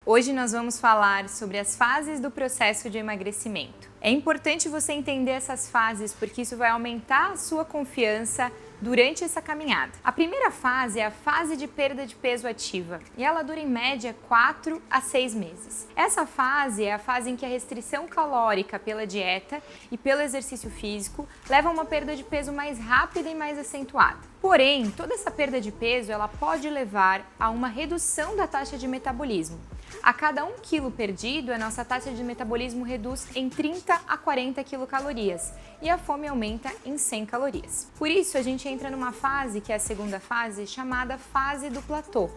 Hoje nós vamos falar sobre as fases do processo de emagrecimento. É importante você entender essas fases porque isso vai aumentar a sua confiança durante essa caminhada. A primeira fase é a fase de perda de peso ativa e ela dura em média 4 a 6 meses. Essa fase é a fase em que a restrição calórica pela dieta e pelo exercício físico leva a uma perda de peso mais rápida e mais acentuada. Porém, toda essa perda de peso ela pode levar a uma redução da taxa de metabolismo. A cada 1 quilo perdido, a nossa taxa de metabolismo reduz em 30 a 40 quilocalorias e a fome aumenta em 100 calorias. Por isso, a gente entra numa fase, que é a segunda fase, chamada fase do platô,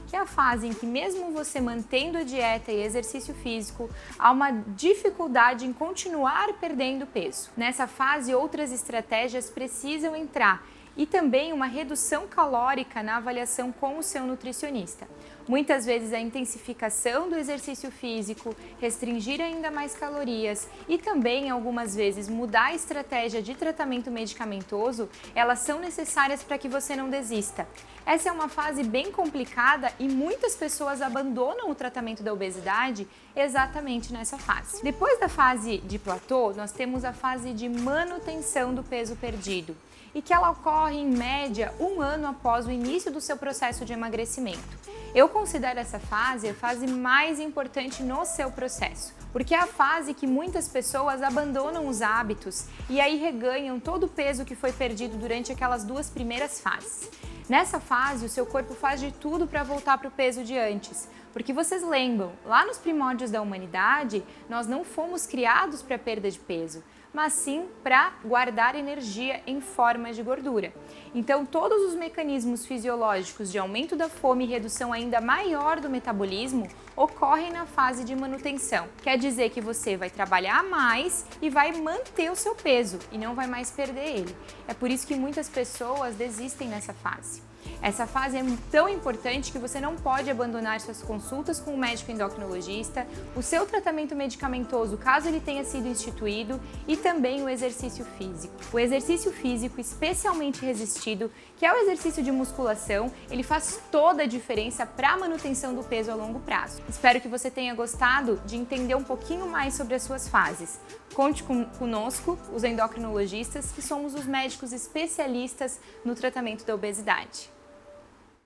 que é a fase em que mesmo você mantendo a dieta e exercício físico, há uma dificuldade em continuar perdendo peso. Nessa fase, outras estratégias precisam entrar e também uma redução calórica na avaliação com o seu nutricionista. Muitas vezes a intensificação do exercício físico, restringir ainda mais calorias e também algumas vezes mudar a estratégia de tratamento medicamentoso, elas são necessárias para que você não desista. Essa é uma fase bem complicada e muitas pessoas abandonam o tratamento da obesidade exatamente nessa fase. Depois da fase de platô, nós temos a fase de manutenção do peso perdido e que ela ocorre em média 1 ano após o início do seu processo de emagrecimento. Eu considero essa fase a fase mais importante no seu processo, porque é a fase que muitas pessoas abandonam os hábitos e aí reganham todo o peso que foi perdido durante aquelas 2 primeiras fases. Nessa fase, o seu corpo faz de tudo para voltar para o peso de antes, porque vocês lembram, lá nos primórdios da humanidade, nós não fomos criados para perda de peso, mas sim para guardar energia em forma de gordura. Então, todos os mecanismos fisiológicos de aumento da fome e redução ainda maior do metabolismo ocorrem na fase de manutenção. Quer dizer que você vai trabalhar mais e vai manter o seu peso e não vai mais perder ele. É por isso que muitas pessoas desistem nessa fase. Essa fase é tão importante que você não pode abandonar suas consultas com o médico endocrinologista, o seu tratamento medicamentoso, caso ele tenha sido instituído, e também o exercício físico. O exercício físico, especialmente resistido, que é o exercício de musculação, ele faz toda a diferença para a manutenção do peso a longo prazo. Espero que você tenha gostado de entender um pouquinho mais sobre as suas fases. Conte conosco, os endocrinologistas, que somos os médicos especialistas no tratamento da obesidade.